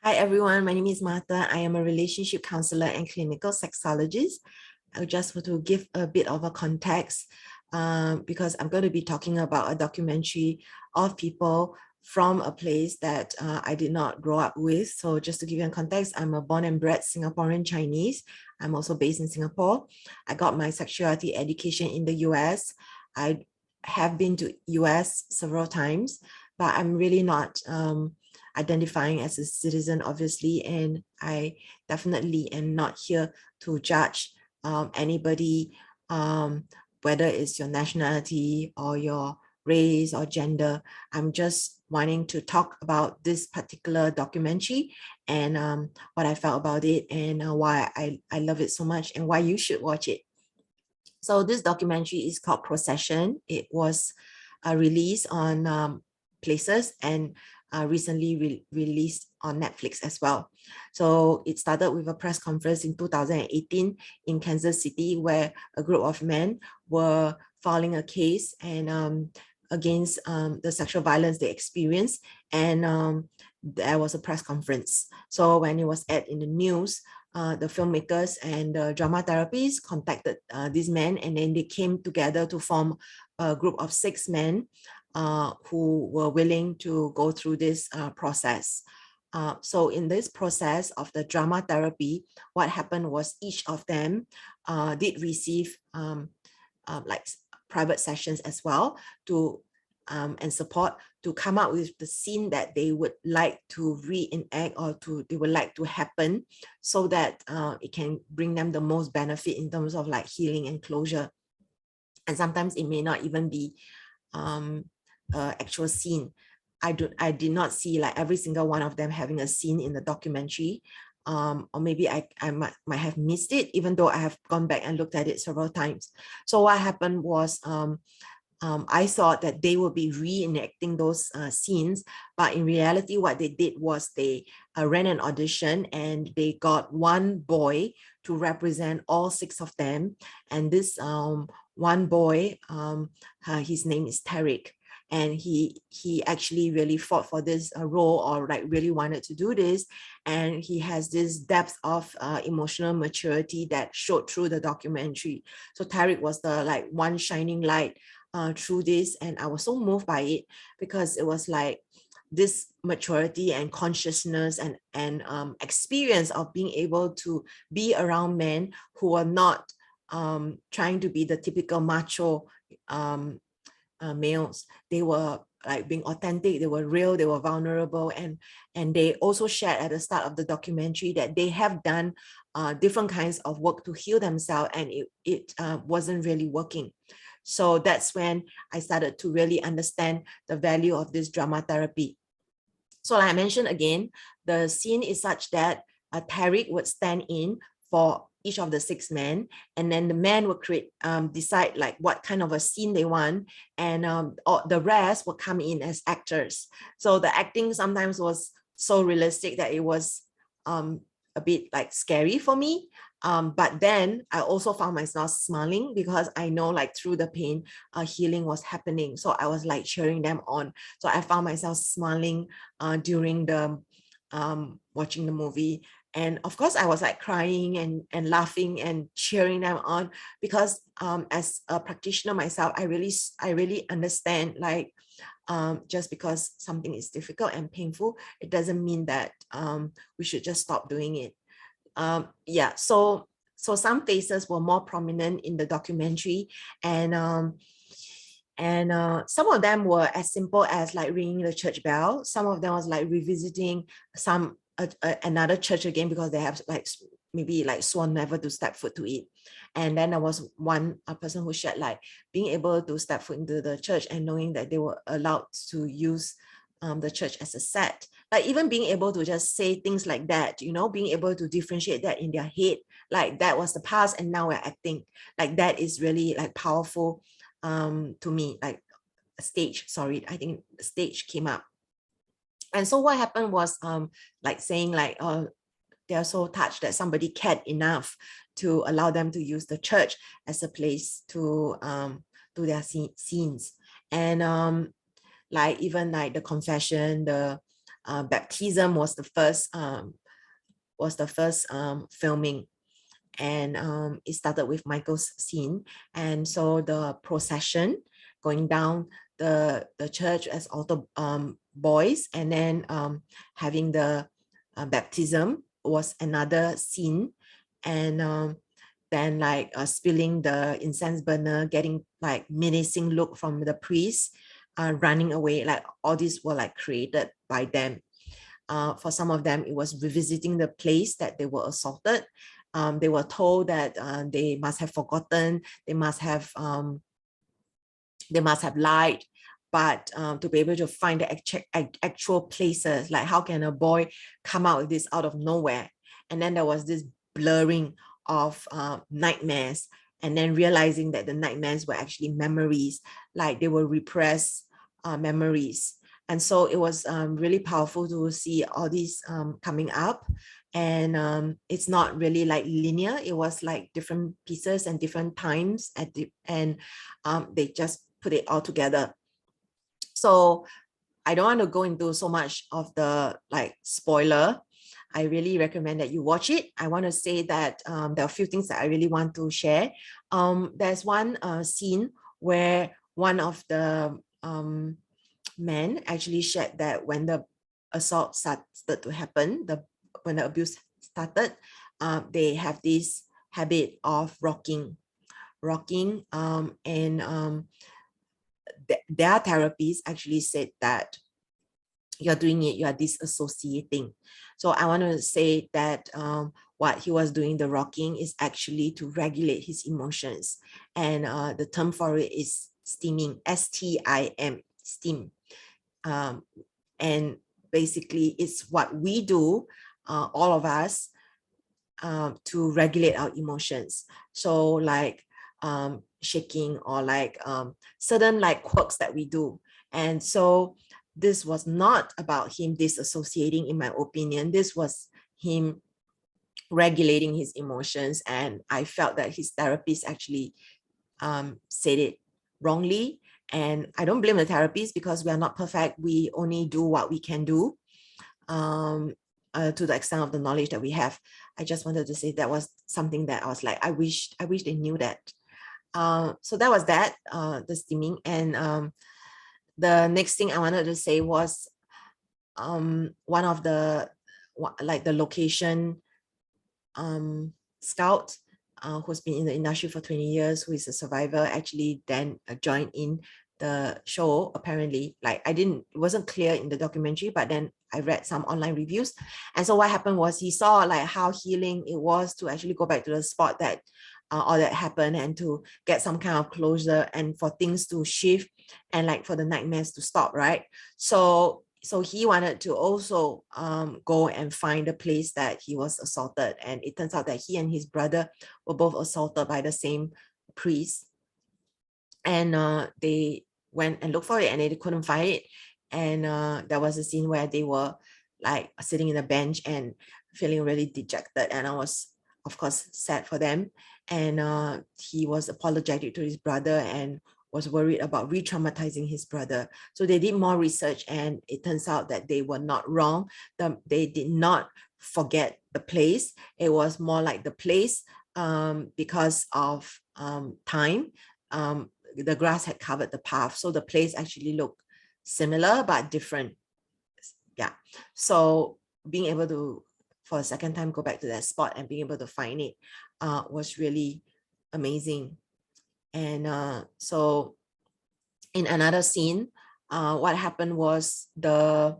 Hi everyone, my name is Martha. I am a relationship counselor and clinical sexologist. I just want to give a bit of a context because I'm going to be talking about a documentary of people from a place that I did not grow up with. So just to give you a context, I'm a born and bred Singaporean Chinese. I'm also based in Singapore. I got my sexuality education in the US. I have been to US several times, but I'm really not identifying as a citizen, obviously, and I definitely am not here to judge anybody, whether it's your nationality or your race or gender. I'm just wanting to talk about this particular documentary and what I felt about it and why I love it so much and why you should watch it. So this documentary is called Procession. It was released on Places and recently released on Netflix as well. So it started with a press conference in 2018 in Kansas City, where a group of men were filing a case and against the sexual violence they experienced, and there was a press conference. So when it was aired in the news, the filmmakers and the drama therapists contacted these men, and then they came together to form a group of 6 men who were willing to go through this process. So in this process of the drama therapy, what happened was each of them did receive like private sessions as well to and support to come up with the scene that they would like to reenact or they would like to happen, so that it can bring them the most benefit in terms of like healing and closure. And sometimes it may not even be actual scene. I did not see like every single one of them having a scene in the documentary, or maybe I might have missed it, even though I have gone back and looked at it several times. So what happened was I thought that they would be reenacting those scenes, but in reality, what they did was they ran an audition and they got one boy to represent all 6 of them. And this one boy, his name is Tarek. And he actually really fought for this role, or like really wanted to do this. And he has this depth of emotional maturity that showed through the documentary. So Tarek was the like one shining light through this, and I was so moved by it because it was like this maturity and consciousness and experience of being able to be around men who are not trying to be the typical macho males. They were like being authentic, they were real, they were vulnerable, and they also shared at the start of the documentary that they have done different kinds of work to heal themselves, and it wasn't really working. So that's when I started to really understand the value of this drama therapy. So like I mentioned again, the scene is such that Tarek would stand in for each of the 6 men, and then the men would decide like what kind of a scene they want, and the rest would come in as actors. So the acting sometimes was so realistic that it was a bit like scary for me. But then I also found myself smiling because I know like through the pain, healing was happening. So I was like cheering them on. So I found myself smiling during the watching the movie. And of course, I was like crying and laughing and cheering them on because as a practitioner myself, I really understand like just because something is difficult and painful, it doesn't mean that we should just stop doing it. Yeah, so some faces were more prominent in the documentary, and some of them were as simple as like ringing the church bell. Some of them was like revisiting another church again because they have like maybe like sworn never to step foot to it. And then there was one person who shared like being able to step foot into the church and knowing that they were allowed to use the church as a set. Like even being able to just say things like that, you know, being able to differentiate that in their head, like that was the past and now we're acting. Like that is really like powerful to me. Like I think stage came up. And so what happened was like saying like, they're so touched that somebody cared enough to allow them to use the church as a place to do their scenes. And like even like the confession, the baptism was the first filming. And it started with Michael's scene. And so the procession going down the church as altar boys, and then having the baptism was another scene. And then like spilling the incense burner, getting like menacing look from the priest, running away, like all these were like created by them. For some of them, it was revisiting the place that they were assaulted. They were told that they must have forgotten, they must have lied, but to be able to find the actual places, like how can a boy come out with this out of nowhere? And then there was this blurring of nightmares, and then realizing that the nightmares were actually memories, like they were repressed memories. And so it was really powerful to see all these coming up. And it's not really like linear. It was like different pieces and different times and they just put it all together. So I don't want to go into so much of the like spoiler. I really recommend that you watch it. I want to say that there are a few things that I really want to share. There's one scene where one of the men actually shared that when the assault started to happen, when the abuse started, they have this habit of rocking, and their therapists actually said that you're doing it, you are disassociating. So I want to say that what he was doing, the rocking, is actually to regulate his emotions. And the term for it is steaming, S-T-I-M, steam. And basically it's what we do, all of us, to regulate our emotions. So like shaking, or like certain like quirks that we do. And so this was not about him disassociating, in my opinion. This was him regulating his emotions. And I felt that his therapist actually said it wrongly. And I don't blame the therapist, because we are not perfect. We only do what we can do to the extent of the knowledge that we have. I just wanted to say that was something that I was like, I wish they knew that. So that was that, the steaming. And the next thing I wanted to say was one of the location scout who's been in the industry for 20 years, who is a survivor, actually then joined in the show. Apparently, like it wasn't clear in the documentary, but then I read some online reviews. And so what happened was he saw like how healing it was to actually go back to the spot that all that happened, and to get some kind of closure, and for things to shift, and like for the nightmares to stop, right? So he wanted to also go and find the place that he was assaulted. And it turns out that he and his brother were both assaulted by the same priest. And they went and looked for it, and they couldn't find it. And there was a scene where they were like sitting in a bench and feeling really dejected. And I was, of course, sad for them. And he was apologetic to his brother and was worried about re-traumatizing his brother. So they did more research, and it turns out that they were not wrong. They did not forget the place. It was more like the place, because of time, the grass had covered the path. So the place actually looked similar but different. Yeah. So being able to, for a second time, go back to that spot and being able to find it was really amazing. And so in another scene, what happened was the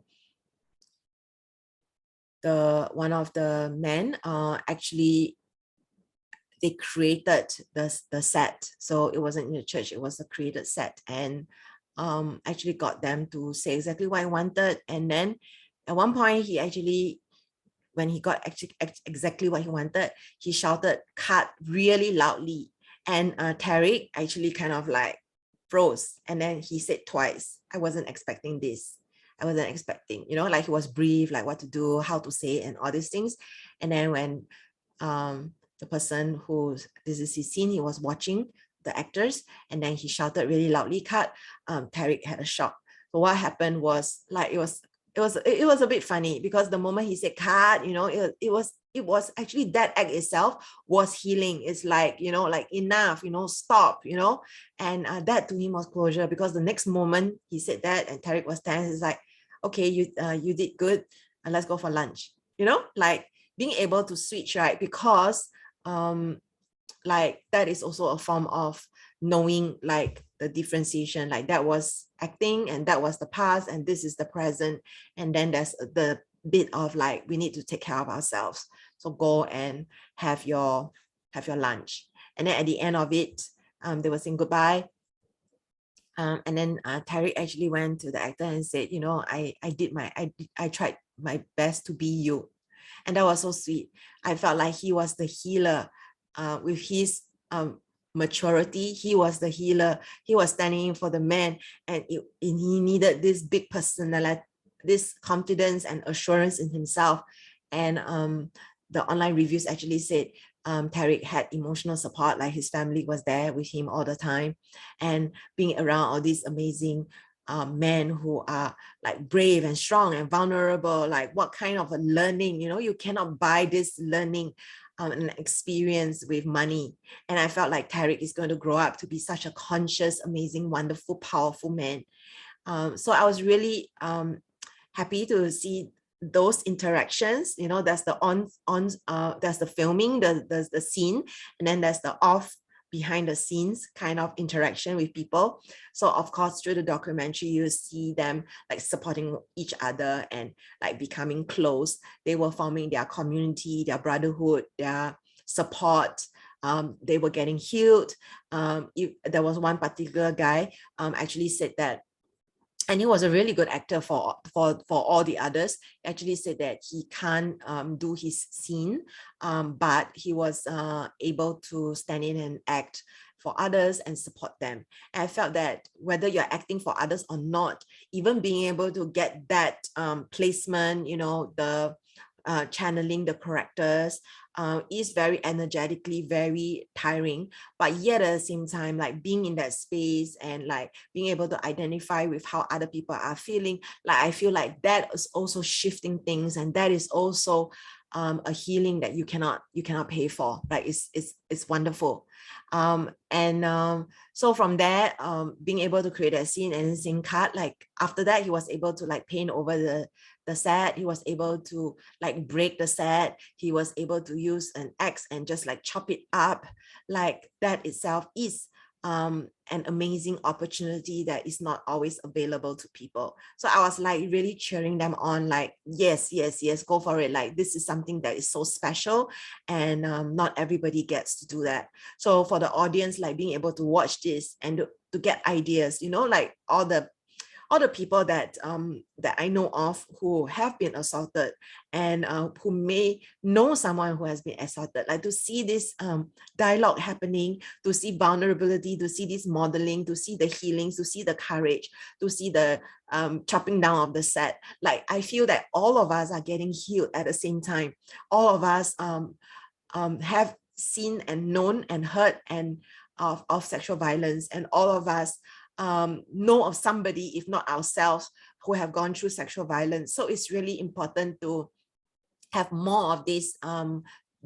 one of the men actually, they created the set. So it wasn't in the church, it was a created set, and actually got them to say exactly what I wanted. And then at one point, he actually, when he got exactly what he wanted, he shouted "cut" really loudly. And Tarek actually kind of like froze, and then he said twice, "I wasn't expecting this. I wasn't expecting," like he was briefed, like what to do, how to say it, and all these things. And then when the person who, this is his scene, he was watching the actors, and then he shouted really loudly "cut," Tarek had a shock. So what happened was, like, it was it was a bit funny because the moment he said cut, it was actually that act itself was healing. It's like, like enough, stop, and that to him was closure, because the next moment he said that and Tarek was tense. It's like, okay, you did good, and let's go for lunch, like being able to switch, right? Because like that is also a form of knowing, like the differentiation, like that was acting and that was the past and this is the present, and then there's the bit of like we need to take care of ourselves, so go and have your lunch. And then at the end of it, they were saying goodbye, and then Tariq actually went to the actor and said, I tried my best to be you. And that was so sweet. I felt like he was the healer with his maturity. He was the healer. He was standing in for the man, and he needed this big personality, this confidence and assurance in himself. And the online reviews actually said Tariq had emotional support, like his family was there with him all the time, and being around all these amazing men who are like brave and strong and vulnerable. Like what kind of a learning, you cannot buy this learning and experience with money. And I felt like Tariq is going to grow up to be such a conscious, amazing, wonderful, powerful man. So I was really happy to see those interactions. There's the there's the filming, the scene, and then there's the off behind the scenes kind of interaction with people. So of course, through the documentary, you see them like supporting each other and like becoming close. They were forming their community, their brotherhood, their support. They were getting healed. There was one particular guy actually said that, and he was a really good actor for all the others. He actually said that he can't do his scene, but he was able to stand in and act for others and support them. And I felt that whether you're acting for others or not, even being able to get that placement, the channeling the characters is very energetically very tiring, but yet at the same time, like being in that space and like being able to identify with how other people are feeling, like I feel like that is also shifting things, and that is also a healing that you cannot pay for. Like it's wonderful. So from there, being able to create a scene and scene cut, like after that he was able to like paint over the set. He was able to like break the set. He was able to use an axe and just like chop it up. Like that itself is an amazing opportunity that is not always available to people. So I was like really cheering them on, like, yes, go for it. Like this is something that is so special, and not everybody gets to do that. So for the audience, like being able to watch this and to get ideas, like all the people that that I know of who have been assaulted, and who may know someone who has been assaulted, like to see this dialogue happening, to see vulnerability, to see this modeling, to see the healings, to see the courage, to see the chopping down of the set. Like I feel that all of us are getting healed at the same time. All of us have seen and known and heard and of sexual violence, and all of us know of somebody, if not ourselves, who have gone through sexual violence. So it's really important to have more of this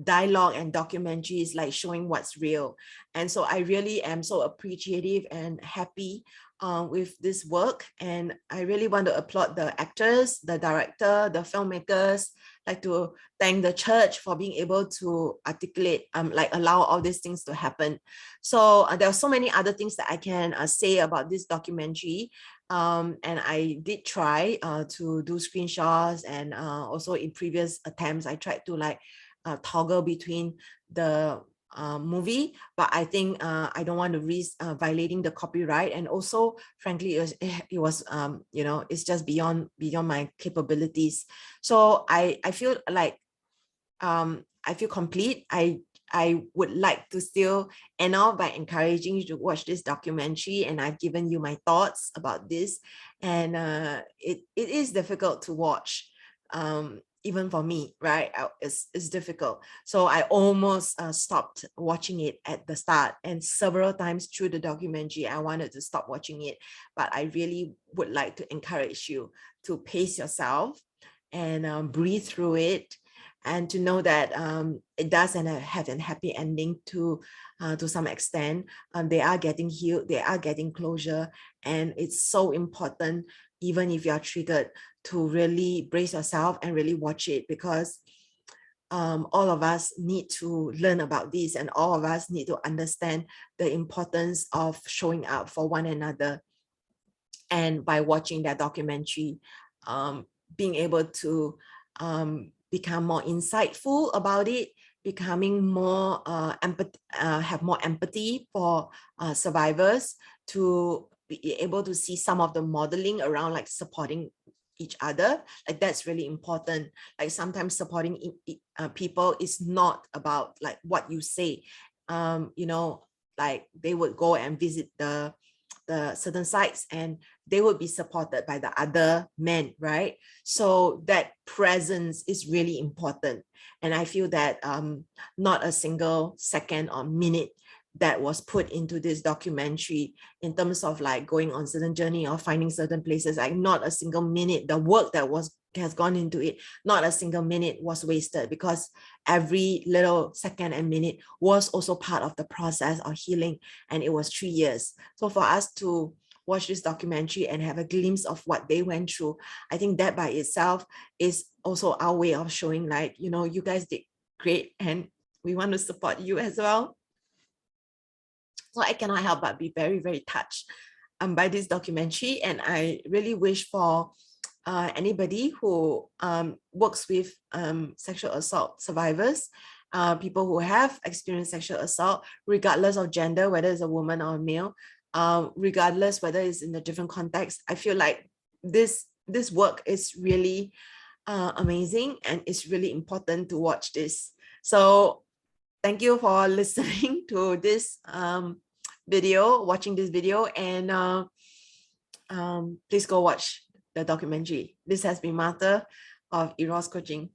dialogue and documentaries, like showing what's real. And so I really am so appreciative and happy with this work. And I really want to applaud the actors, the director, the filmmakers, like to thank the church for being able to articulate, like allow all these things to happen. So there are so many other things that I can say about this documentary. And I did try to do screenshots, and also in previous attempts, I tried to like toggle between the movie, but I think I don't want to risk violating the copyright. And also, frankly, it was it's just beyond my capabilities. So I feel like I feel complete. I would like to still end off by encouraging you to watch this documentary, and I've given you my thoughts about this. And it is difficult to watch. even for me, right? It's difficult. So I almost stopped watching it at the start, and several times through the documentary, I wanted to stop watching it. But I really would like to encourage you to pace yourself and breathe through it, and to know that it doesn't have a happy ending to some extent. They are getting healed, they are getting closure, and it's so important, even if you are triggered, to really brace yourself and really watch it, because all of us need to learn about this, and all of us need to understand the importance of showing up for one another. And by watching that documentary, being able to become more insightful about it, becoming more have more empathy for survivors, to be able to see some of the modeling around, like supporting each other. Like, that's really important. Like, sometimes supporting people is not about like what you say. You know, like they would go and visit the certain sites, and they would be supported by the other men, right? So that presence is really important. And I feel that not a single second or minute that was put into this documentary, in terms of like going on certain journey or finding certain places, like not a single minute, the work that has gone into it, not a single minute was wasted, because every little second and minute was also part of the process of healing. And it was 3 years. So for us to watch this documentary and have a glimpse of what they went through, I think that by itself is also our way of showing, like, you know, you guys did great, and we want to support you as well. So I cannot help but be very, very touched by this documentary. And I really wish for anybody who works with sexual assault survivors, people who have experienced sexual assault, regardless of gender, whether it's a woman or a male, regardless whether it's in a different context. I feel like this work is really amazing, and it's really important to watch this. So thank you for listening to this video, watching this video, and please go watch the documentary. This has been Martha of Eros Coaching.